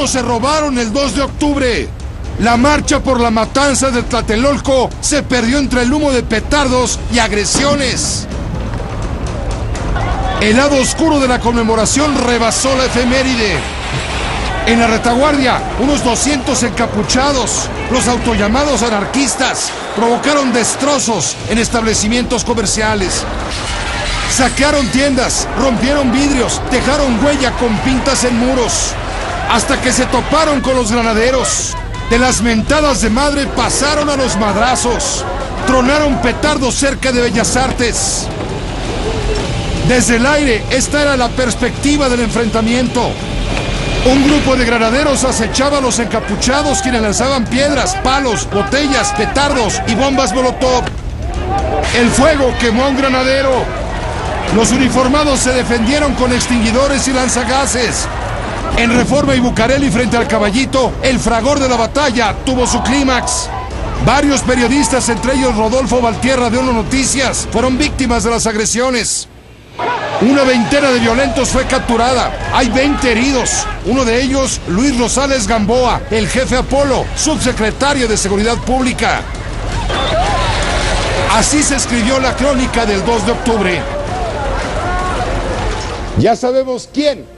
Muchos se robaron el 2 de octubre. La marcha por la matanza de Tlatelolco se perdió entre el humo de petardos y agresiones. El lado oscuro de la conmemoración rebasó la efeméride. En la retaguardia, unos 200 encapuchados, los autollamados anarquistas, provocaron destrozos en establecimientos comerciales. Saquearon tiendas, rompieron vidrios, dejaron huella con pintas en muros, hasta que se toparon con los granaderos. De las mentadas de madre pasaron a los madrazos, tronaron petardos cerca de Bellas Artes. Desde el aire, esta era la perspectiva del enfrentamiento. Un grupo de granaderos acechaba a los encapuchados, quienes lanzaban piedras, palos, botellas, petardos y bombas molotov. El fuego quemó a un granadero. Los uniformados se defendieron con extinguidores y lanzagases. En Reforma y Bucareli, frente al Caballito, el fragor de la batalla tuvo su clímax. Varios periodistas, entre ellos Rodolfo Valtierra de ONU Noticias, fueron víctimas de las agresiones. Una veintena de violentos fue capturada. Hay 20 heridos. Uno de ellos, Luis Rosales Gamboa, el jefe Apolo, subsecretario de Seguridad Pública. Así se escribió la crónica del 2 de octubre. Ya sabemos quién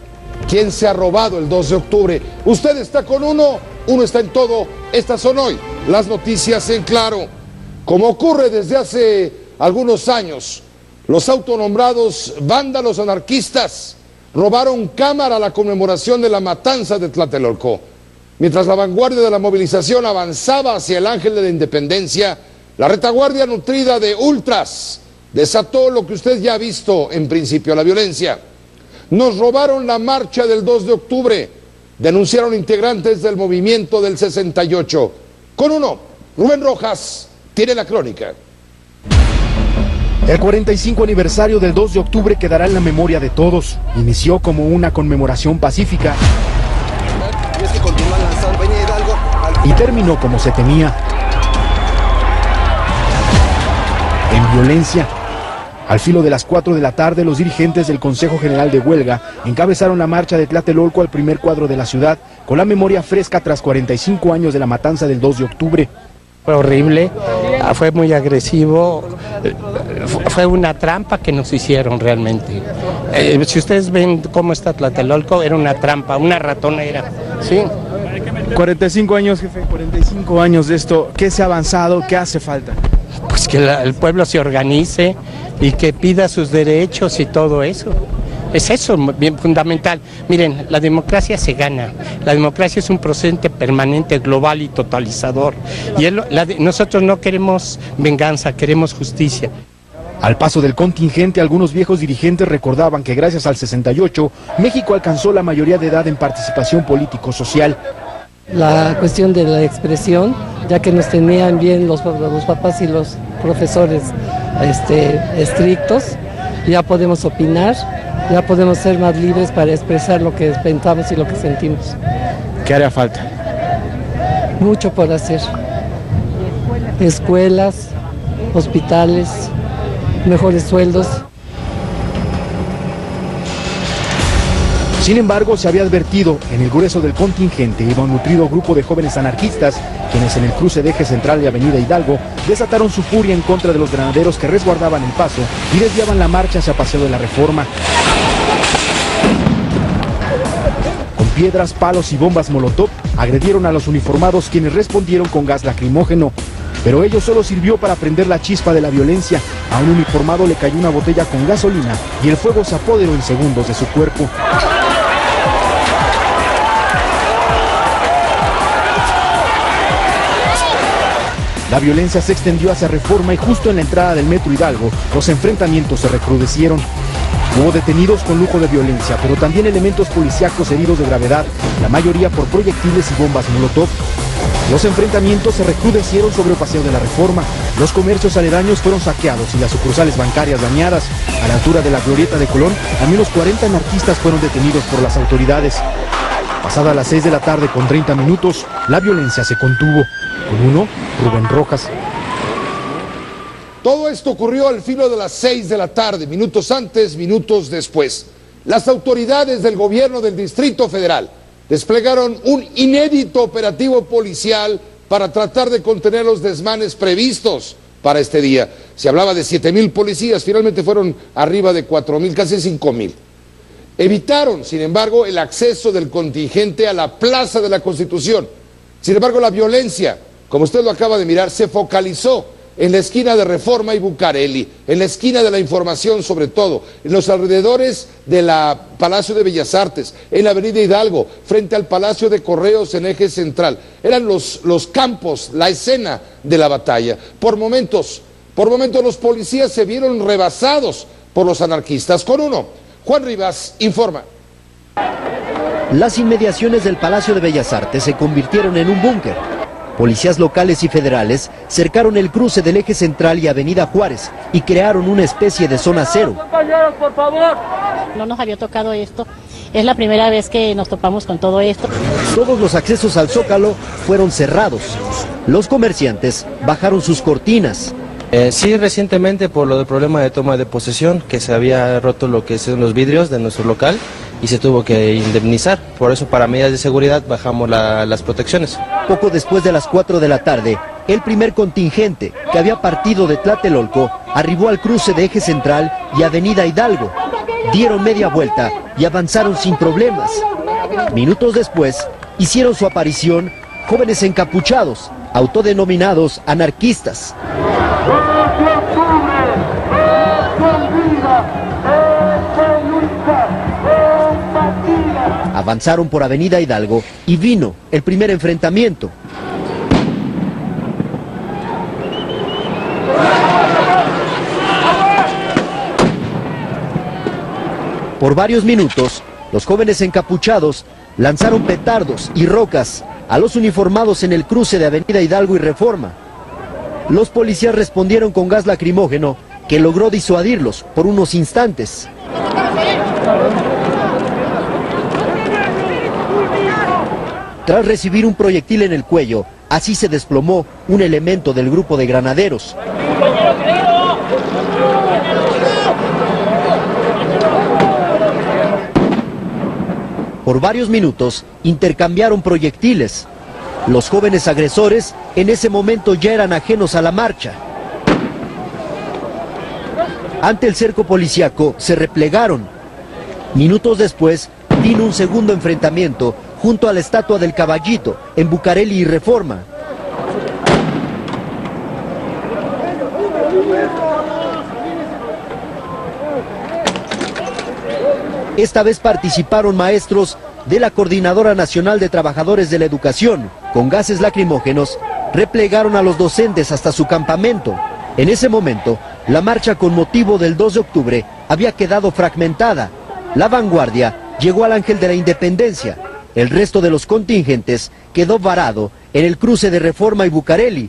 se ha robado el 2 de octubre. Usted está con uno está en todo. Estas son hoy las noticias en claro. Como ocurre desde hace algunos años, los autonombrados vándalos anarquistas robaron cámara a la conmemoración de la matanza de Tlatelolco. Mientras la vanguardia de la movilización avanzaba hacia el Ángel de la Independencia, la retaguardia nutrida de ultras desató lo que usted ya ha visto en principio, la violencia. Nos robaron la marcha del 2 de octubre, denunciaron integrantes del movimiento del 68. Con uno, Rubén Rojas tiene la crónica. El 45 aniversario del 2 de octubre quedará en la memoria de todos. Inició como una conmemoración pacífica y terminó como se temía, en violencia. Al filo de las 4 de la tarde, los dirigentes del Consejo General de Huelga encabezaron la marcha de Tlatelolco al primer cuadro de la ciudad, con la memoria fresca tras 45 años de la matanza del 2 de octubre. Fue horrible, fue muy agresivo, fue una trampa que nos hicieron realmente. Si ustedes ven cómo está Tlatelolco, era una trampa, una ratonera, ¿sí? 45 años, jefe, 45 años de esto. ¿Qué se ha avanzado? ¿Qué hace falta? Pues que el pueblo se organice y que pida sus derechos y todo eso. Es eso bien fundamental. Miren, la democracia se gana. La democracia es un procedente permanente, global y totalizador. Y nosotros no queremos venganza, queremos justicia. Al paso del contingente, algunos viejos dirigentes recordaban que gracias al 68, México alcanzó la mayoría de edad en participación político-social. La cuestión de la expresión, ya que nos tenían bien los papás y los profesores estrictos, ya podemos opinar, ya podemos ser más libres para expresar lo que pensamos y lo que sentimos. ¿Qué haría falta? Mucho por hacer. Escuelas, hospitales, mejores sueldos. Sin embargo, se había advertido, en el grueso del contingente iba un nutrido grupo de jóvenes anarquistas, quienes en el cruce de Eje Central y Avenida Hidalgo desataron su furia en contra de los granaderos que resguardaban el paso y desviaban la marcha hacia Paseo de la Reforma. Con piedras, palos y bombas molotov, agredieron a los uniformados, quienes respondieron con gas lacrimógeno. Pero ello solo sirvió para prender la chispa de la violencia. A un uniformado le cayó una botella con gasolina y el fuego se apoderó en segundos de su cuerpo. La violencia se extendió hacia Reforma y justo en la entrada del Metro Hidalgo, los enfrentamientos se recrudecieron. Hubo detenidos con lujo de violencia, pero también elementos policíacos heridos de gravedad, la mayoría por proyectiles y bombas molotov. Los enfrentamientos se recrudecieron sobre el Paseo de la Reforma. Los comercios aledaños fueron saqueados y las sucursales bancarias dañadas. A la altura de la Glorieta de Colón, al menos 40 anarquistas fueron detenidos por las autoridades. Pasada las 6 de la tarde con 30 minutos, la violencia se contuvo. Con uno, Rubén Rojas. Todo esto ocurrió al filo de las 6 de la tarde, minutos antes, minutos después. Las autoridades del gobierno del Distrito Federal desplegaron un inédito operativo policial para tratar de contener los desmanes previstos para este día. Se hablaba de 7,000 policías, finalmente fueron arriba de 4,000, casi 5,000. Evitaron, sin embargo, el acceso del contingente a la Plaza de la Constitución. Sin embargo, la violencia, como usted lo acaba de mirar, se focalizó en la esquina de Reforma y Bucareli, en la esquina de la Información sobre todo, en los alrededores del Palacio de Bellas Artes, en la Avenida Hidalgo, frente al Palacio de Correos en Eje Central. Eran los campos, la escena de la batalla. Por momentos los policías se vieron rebasados por los anarquistas. Con uno, Juan Rivas informa. Las inmediaciones del Palacio de Bellas Artes se convirtieron en un búnker. Policías locales y federales cercaron el cruce del Eje Central y Avenida Juárez y crearon una especie de zona cero. No nos había tocado esto, es la primera vez que nos topamos con todo esto. Todos los accesos al Zócalo fueron cerrados. Los comerciantes bajaron sus cortinas. Sí, recientemente por lo del problema de toma de posesión, que se había roto lo que son los vidrios de nuestro local y se tuvo que indemnizar. Por eso, para medidas de seguridad, bajamos las protecciones. Poco después de las 4 de la tarde, el primer contingente que había partido de Tlatelolco arribó al cruce de Eje Central y Avenida Hidalgo. Dieron media vuelta y avanzaron sin problemas. Minutos después, hicieron su aparición jóvenes encapuchados, autodenominados anarquistas. Avanzaron por Avenida Hidalgo y vino el primer enfrentamiento. Por varios minutos, los jóvenes encapuchados lanzaron petardos y rocas a los uniformados en el cruce de Avenida Hidalgo y Reforma. Los policías respondieron con gas lacrimógeno que logró disuadirlos por unos instantes. Tras recibir un proyectil en el cuello, así se desplomó un elemento del grupo de granaderos. Por varios minutos intercambiaron proyectiles. Los jóvenes agresores en ese momento ya eran ajenos a la marcha. Ante el cerco policíaco se replegaron. Minutos después vino un segundo enfrentamiento junto a la estatua del Caballito en Bucareli y Reforma. Esta vez participaron maestros de la Coordinadora Nacional de Trabajadores de la Educación. Con gases lacrimógenos replegaron a los docentes hasta su campamento. En ese momento, la marcha con motivo del 2 de octubre había quedado fragmentada. La vanguardia llegó al Ángel de la Independencia. El resto de los contingentes quedó varado en el cruce de Reforma y Bucareli.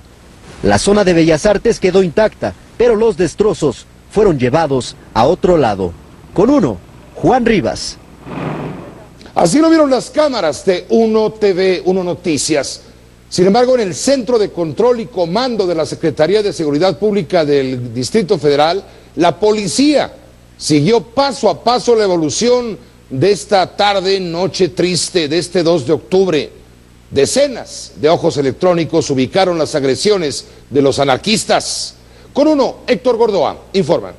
La zona de Bellas Artes quedó intacta, pero los destrozos fueron llevados a otro lado. Con uno, Juan Rivas. Así lo vieron las cámaras de Uno TV, Uno Noticias. Sin embargo, en el Centro de Control y Comando de la Secretaría de Seguridad Pública del Distrito Federal, la policía siguió paso a paso la evolución de esta tarde, noche triste de este 2 de octubre. Decenas de ojos electrónicos ubicaron las agresiones de los anarquistas. Con uno, Héctor Gordoa informa.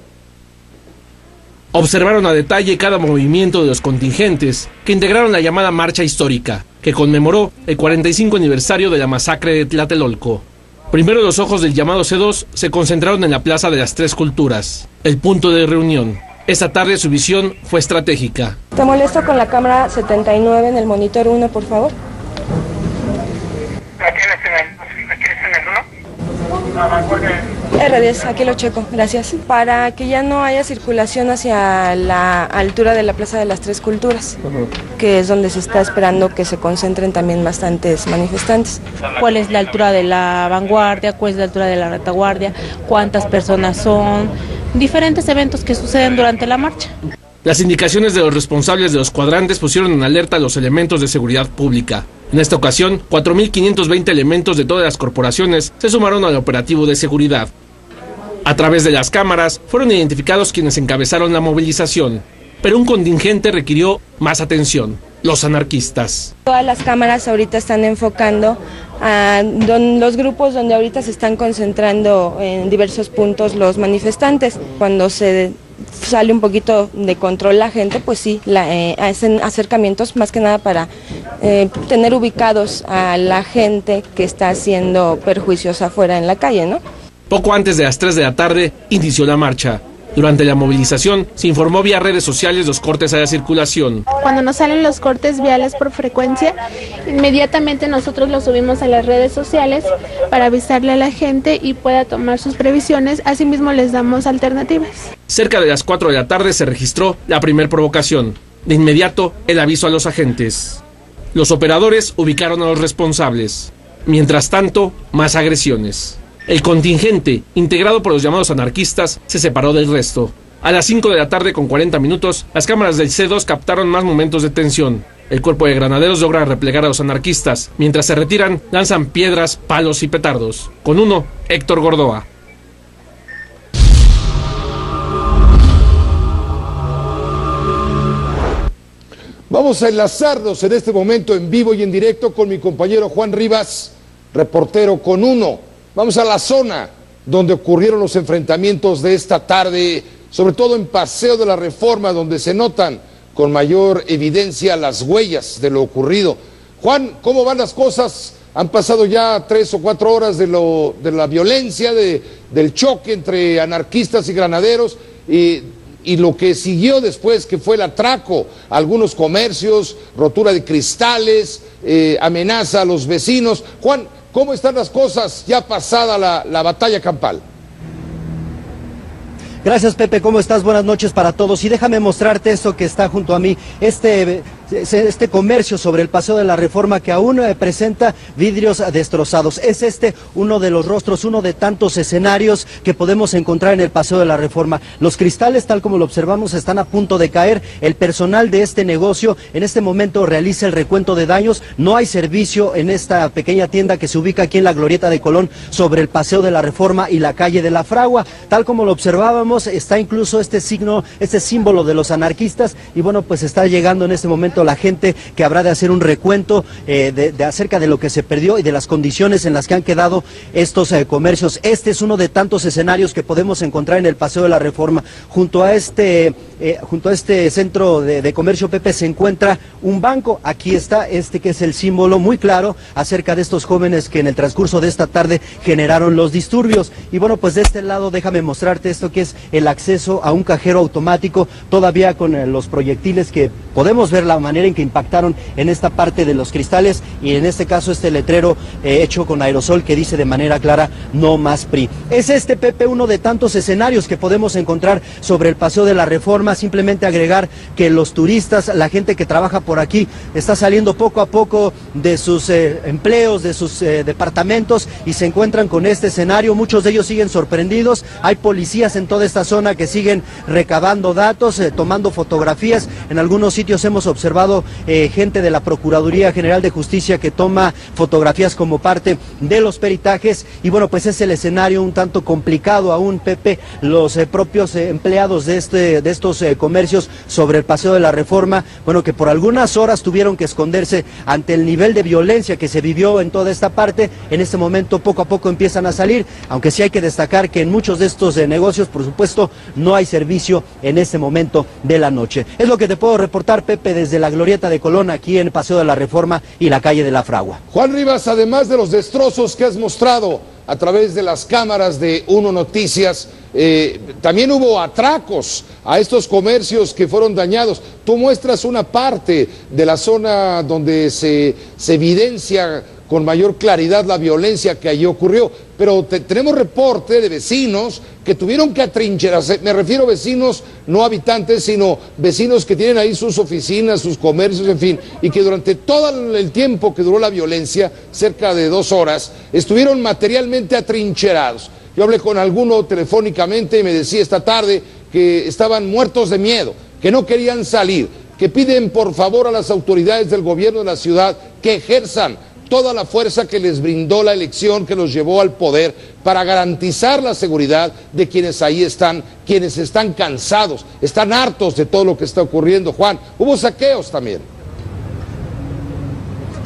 Observaron a detalle cada movimiento de los contingentes que integraron la llamada marcha histórica, que conmemoró el 45 aniversario de la masacre de Tlatelolco. Primero los ojos del llamado C2 se concentraron en la Plaza de las Tres Culturas, el punto de reunión. Esta tarde su visión fue estratégica. Te molesto con la cámara 79 en el monitor 1, por favor. ¿Aquí en el 1? R10, aquí lo checo, gracias. Para que ya no haya circulación hacia la altura de la Plaza de las Tres Culturas, que es donde se está esperando que se concentren también bastantes manifestantes. ¿Cuál es la altura de la vanguardia? ¿Cuál es la altura de la retaguardia? ¿Cuántas personas son? Diferentes eventos que suceden durante la marcha. Las indicaciones de los responsables de los cuadrantes pusieron en alerta a los elementos de seguridad pública. En esta ocasión, 4.520 elementos de todas las corporaciones se sumaron al operativo de seguridad. A través de las cámaras fueron identificados quienes encabezaron la movilización, pero un contingente requirió más atención. los anarquistas. Todas las cámaras ahorita están enfocando a los grupos donde ahorita se están concentrando en diversos puntos los manifestantes. Cuando se sale un poquito de control la gente, pues sí, hacen acercamientos más que nada para tener ubicados a la gente que está haciendo perjuicios afuera en la calle, ¿no? Poco antes de las 3 de la tarde inició la marcha. Durante la movilización se informó vía redes sociales los cortes a la circulación. Cuando nos salen los cortes viales por frecuencia, inmediatamente nosotros los subimos a las redes sociales para avisarle a la gente y pueda tomar sus previsiones. Asimismo les damos alternativas. Cerca de las 4 de la tarde se registró la primera provocación. De inmediato, el aviso a los agentes. Los operadores ubicaron a los responsables. Mientras tanto, más agresiones. El contingente, integrado por los llamados anarquistas, se separó del resto. A las 5 de la tarde con 40 minutos, las cámaras del C2 captaron más momentos de tensión. El cuerpo de granaderos logra replegar a los anarquistas. Mientras se retiran, lanzan piedras, palos y petardos. Con uno, Héctor Gordoa. Vamos a enlazarnos en este momento en vivo y en directo con mi compañero Juan Rivas, reportero con uno. Vamos a la zona donde ocurrieron los enfrentamientos de esta tarde, sobre todo en Paseo de la Reforma, donde se notan con mayor evidencia las huellas de lo ocurrido. Juan, ¿cómo van las cosas? Han pasado ya 3 o 4 horas de la violencia, del choque entre anarquistas y granaderos, y lo que siguió después, que fue el atraco a algunos comercios, rotura de cristales, amenaza a los vecinos. Juan, ¿cómo están las cosas ya pasada la batalla campal? Gracias, Pepe, ¿cómo estás? Buenas noches para todos. Y déjame mostrarte esto que está junto a mí, este comercio sobre el Paseo de la Reforma que aún presenta vidrios destrozados. Es uno de los rostros, uno de tantos escenarios que podemos encontrar en el Paseo de la Reforma. Los cristales, tal como lo observamos, están a punto de caer. El personal de este negocio en este momento realiza el recuento de daños. No hay servicio en esta pequeña tienda que se ubica aquí en la Glorieta de Colón, sobre el Paseo de la Reforma y la calle de la Fragua. Tal como lo observábamos, está incluso este símbolo de los anarquistas, y bueno, pues está llegando en este momento la gente que habrá de hacer un recuento acerca de lo que se perdió y de las condiciones en las que han quedado estos comercios. Este es uno de tantos escenarios que podemos encontrar en el Paseo de la Reforma. Junto a este centro de comercio, Pepe, se encuentra un banco. Aquí está que es el símbolo muy claro acerca de estos jóvenes que en el transcurso de esta tarde generaron los disturbios. Y bueno, pues de este lado déjame mostrarte esto que es el acceso a un cajero automático, todavía con los proyectiles que podemos ver la manera en que impactaron en esta parte de los cristales, y en este caso este letrero hecho con aerosol que dice de manera clara: no más PRI. Es Pepe, uno de tantos escenarios que podemos encontrar sobre el Paseo de la Reforma. Simplemente agregar que los turistas, la gente que trabaja por aquí, está saliendo poco a poco de sus empleos, de sus departamentos, y se encuentran con este escenario. Muchos de ellos siguen sorprendidos. Hay policías en toda esta zona que siguen recabando datos, tomando fotografías. En algunos sitios hemos observado gente de la Procuraduría General de Justicia que toma fotografías como parte de los peritajes. Y bueno, pues es el escenario un tanto complicado aún, Pepe. Los propios empleados de estos comercios sobre el Paseo de la Reforma, bueno, que por algunas horas tuvieron que esconderse ante el nivel de violencia que se vivió en toda esta parte. En este momento poco a poco empiezan a salir, aunque sí hay que destacar que en muchos de estos negocios, por supuesto, no hay servicio en este momento de la noche. Es lo que te puedo reportar, Pepe, desde la Glorieta de Colón, aquí en el Paseo de la Reforma y la calle de la Fragua. Juan Rivas, además de los destrozos que has mostrado a través de las cámaras de Uno Noticias, también hubo atracos a estos comercios que fueron dañados. Tú muestras una parte de la zona donde se evidencia con mayor claridad la violencia que allí ocurrió, pero tenemos reporte de vecinos que tuvieron que atrincherarse. Me refiero a vecinos no habitantes, sino vecinos que tienen ahí sus oficinas, sus comercios, en fin, y que durante todo el tiempo que duró la violencia, cerca de 2 horas, estuvieron materialmente atrincherados. Yo hablé con alguno telefónicamente y me decía esta tarde que estaban muertos de miedo, que no querían salir, que piden por favor a las autoridades del gobierno de la ciudad que ejerzan toda la fuerza que les brindó la elección que los llevó al poder para garantizar la seguridad de quienes ahí están, quienes están cansados, están hartos de todo lo que está ocurriendo. Juan, hubo saqueos también.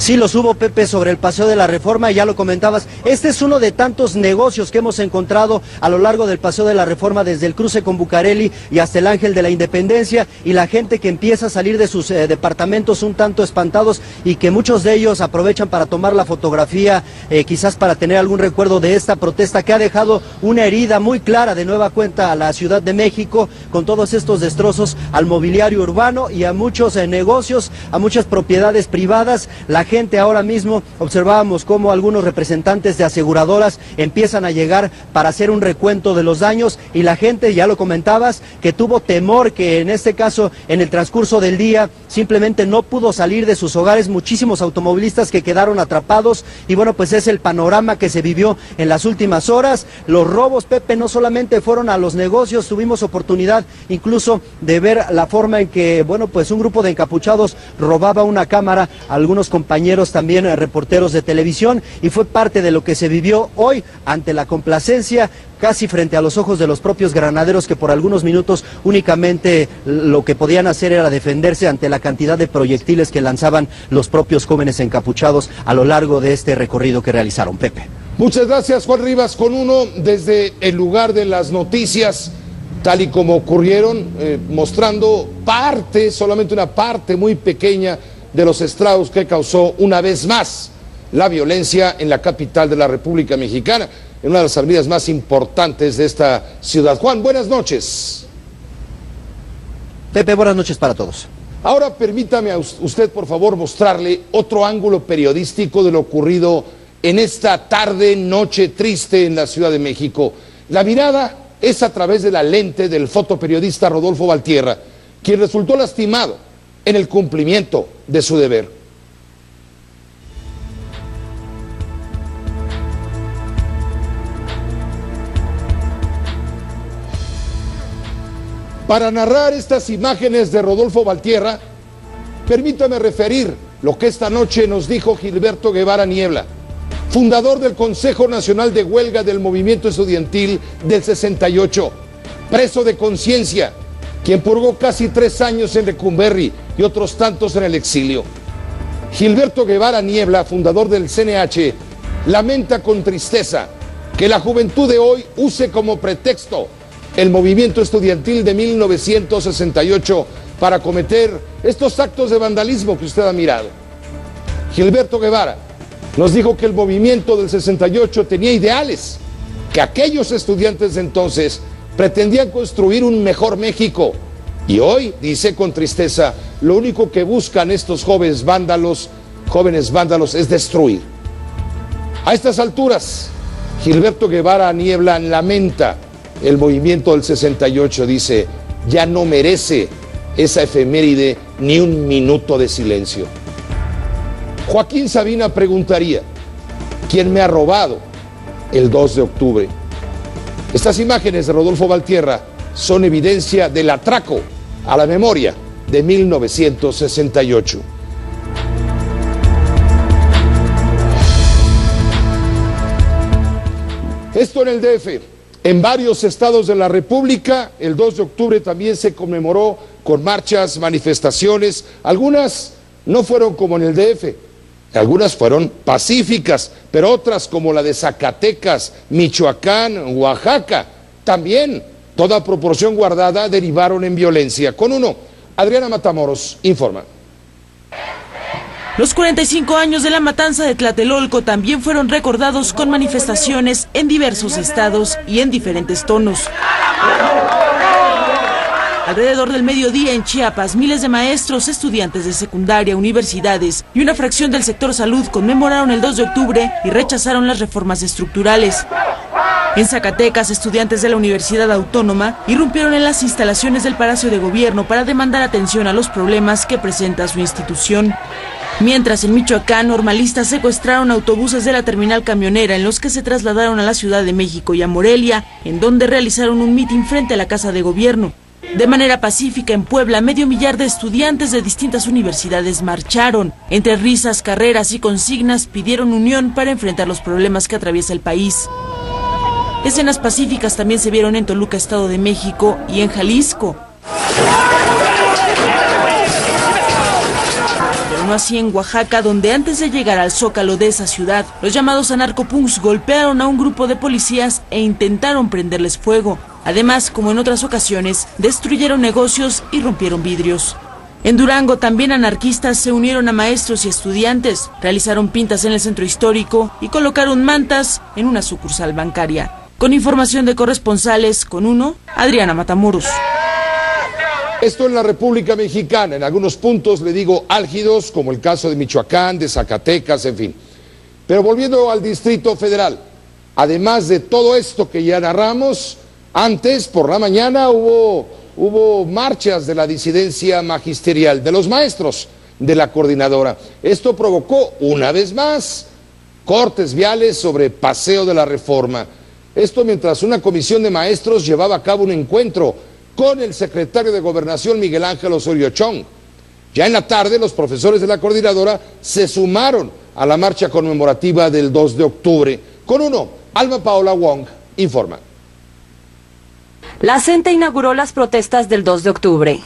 Sí, los hubo, Pepe, sobre el Paseo de la Reforma, ya lo comentabas. Este es uno de tantos negocios que hemos encontrado a lo largo del Paseo de la Reforma, desde el cruce con Bucareli y hasta el Ángel de la Independencia, y la gente que empieza a salir de sus departamentos un tanto espantados, y que muchos de ellos aprovechan para tomar la fotografía, quizás para tener algún recuerdo de esta protesta que ha dejado una herida muy clara de nueva cuenta a la Ciudad de México, con todos estos destrozos al mobiliario urbano y a muchos negocios, a muchas propiedades privadas. La gente ahora mismo, observábamos cómo algunos representantes de aseguradoras empiezan a llegar para hacer un recuento de los daños, y la gente, ya lo comentabas, que tuvo temor, que en este caso en el transcurso del día simplemente no pudo salir de sus hogares, muchísimos automovilistas que quedaron atrapados, y bueno, pues es el panorama que se vivió en las últimas horas. Los robos, Pepe, no solamente fueron a los negocios, tuvimos oportunidad incluso de ver la forma en que, bueno, pues un grupo de encapuchados robaba una cámara a algunos compañeros también reporteros de televisión, y fue parte de lo que se vivió hoy ante la complacencia, casi frente a los ojos de los propios granaderos, que por algunos minutos únicamente lo que podían hacer era defenderse ante la cantidad de proyectiles que lanzaban los propios jóvenes encapuchados a lo largo de este recorrido que realizaron, Pepe. Muchas gracias, Juan Rivas, con uno desde el lugar de las noticias, tal y como ocurrieron, mostrando parte, solamente una parte muy pequeña de los estragos que causó una vez más la violencia en la capital de la República Mexicana, en una de las avenidas más importantes de esta ciudad. Juan, buenas noches. Pepe, buenas noches para todos. Ahora permítame a usted, por favor, mostrarle otro ángulo periodístico de lo ocurrido en esta tarde, noche triste en la Ciudad de México. La mirada es a través de la lente del fotoperiodista Rodolfo Valtierra, quien resultó lastimado en el cumplimiento de su deber. Para narrar estas imágenes de Rodolfo Valtierra, permítame referir lo que esta noche nos dijo Gilberto Guevara Niebla, fundador del Consejo Nacional de Huelga del Movimiento Estudiantil del 68, preso de conciencia, quien purgó casi 3 años en Lecumberri y otros tantos en el exilio. Gilberto Guevara Niebla, fundador del CNH, lamenta con tristeza que la juventud de hoy use como pretexto el movimiento estudiantil de 1968 para cometer estos actos de vandalismo que usted ha mirado. Gilberto Guevara nos dijo que el movimiento del 68 tenía ideales, que aquellos estudiantes de entonces pretendían construir un mejor México, y hoy, dice con tristeza, lo único que buscan estos jóvenes vándalos es destruir. A estas alturas, Gilberto Guevara Niebla lamenta el movimiento del 68, dice, ya no merece esa efeméride ni un minuto de silencio. Joaquín Sabina preguntaría, ¿quién me ha robado el 2 de octubre? Estas imágenes de Rodolfo Valtierra son evidencia del atraco a la memoria de 1968. Esto en el DF. En varios estados de la República, el 2 de octubre también se conmemoró con marchas, manifestaciones. Algunas no fueron como en el DF, algunas fueron pacíficas, pero otras como la de Zacatecas, Michoacán, Oaxaca, también, toda proporción guardada, derivaron en violencia. Con uno, Adriana Matamoros informa. Los 45 años de la matanza de Tlatelolco también fueron recordados con manifestaciones en diversos estados y en diferentes tonos. Alrededor del mediodía en Chiapas, miles de maestros, estudiantes de secundaria, universidades y una fracción del sector salud conmemoraron el 2 de octubre y rechazaron las reformas estructurales. En Zacatecas, estudiantes de la Universidad Autónoma irrumpieron en las instalaciones del Palacio de Gobierno para demandar atención a los problemas que presenta su institución. Mientras en Michoacán, normalistas secuestraron autobuses de la terminal camionera en los que se trasladaron a la Ciudad de México y a Morelia, en donde realizaron un mitin frente a la Casa de Gobierno. De manera pacífica en Puebla, 500,000 de estudiantes de distintas universidades marcharon. Entre risas, carreras y consignas pidieron unión para enfrentar los problemas que atraviesa el país. Escenas pacíficas también se vieron en Toluca, Estado de México, y en Jalisco. Pero no así en Oaxaca, donde antes de llegar al zócalo de esa ciudad, los llamados anarcopunks golpearon a un grupo de policías e intentaron prenderles fuego. Además, como en otras ocasiones, destruyeron negocios y rompieron vidrios. En Durango también anarquistas se unieron a maestros y estudiantes, realizaron pintas en el centro histórico y colocaron mantas en una sucursal bancaria. Con información de corresponsales, con uno, Adriana Matamoros. Esto en la República Mexicana, en algunos puntos le digo álgidos, como el caso de Michoacán, de Zacatecas, en fin. Pero volviendo al Distrito Federal, además de todo esto que ya narramos, antes por la mañana hubo marchas de la disidencia magisterial, de los maestros de la coordinadora. Esto provocó, una vez más, cortes viales sobre Paseo de la Reforma. Esto mientras una comisión de maestros llevaba a cabo un encuentro con el secretario de Gobernación, Miguel Ángel Osorio Chong. Ya en la tarde, los profesores de la coordinadora se sumaron a la marcha conmemorativa del 2 de octubre. Con uno, Alma Paola Wong informa. La CENTE inauguró las protestas del 2 de octubre.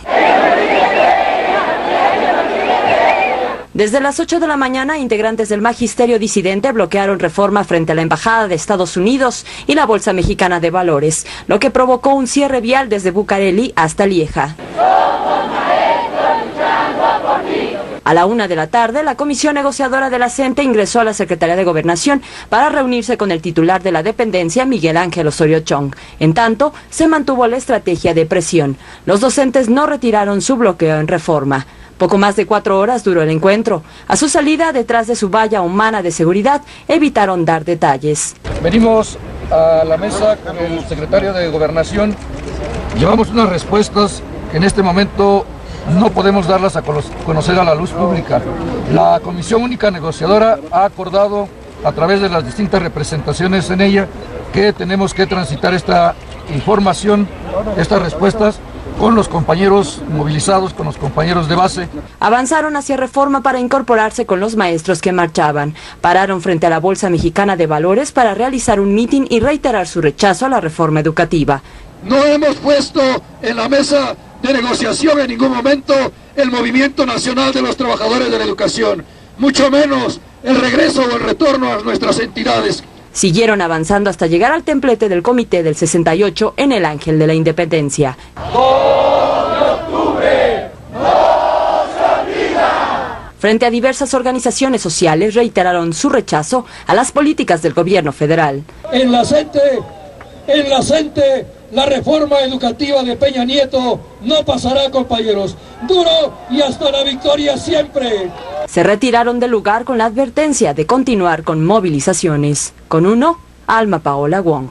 Desde las 8 de la mañana, integrantes del magisterio disidente bloquearon Reforma frente a la Embajada de Estados Unidos y la Bolsa Mexicana de Valores, lo que provocó un cierre vial desde Bucareli hasta Lieja. A la 1 de la tarde, la comisión negociadora de la CENTE ingresó a la Secretaría de Gobernación para reunirse con el titular de la dependencia, Miguel Ángel Osorio Chong. En tanto, se mantuvo la estrategia de presión. Los docentes no retiraron su bloqueo en Reforma. Poco más de 4 horas duró el encuentro. A su salida, detrás de su valla humana de seguridad, evitaron dar detalles. Venimos a la mesa con el secretario de Gobernación. Llevamos unas respuestas que en este momento no podemos darlas a conocer a la luz pública. La Comisión Única Negociadora ha acordado, a través de las distintas representaciones en ella, que tenemos que transitar esta información, estas respuestas, con los compañeros movilizados, con los compañeros de base. Avanzaron hacia Reforma para incorporarse con los maestros que marchaban. Pararon frente a la Bolsa Mexicana de Valores para realizar un mitin y reiterar su rechazo a la reforma educativa. No hemos puesto en la mesa de negociación en ningún momento el Movimiento Nacional de los Trabajadores de la Educación, mucho menos el regreso o el retorno a nuestras entidades. Siguieron avanzando hasta llegar al templete del Comité del 68 en el Ángel de la Independencia. 2 de octubre, no se olvida. Frente a diversas organizaciones sociales, reiteraron su rechazo a las políticas del gobierno federal. En la CENTE, la reforma educativa de Peña Nieto no pasará, compañeros. Duro y hasta la victoria siempre. Se retiraron del lugar con la advertencia de continuar con movilizaciones. Con uno, Alma Paola Wong.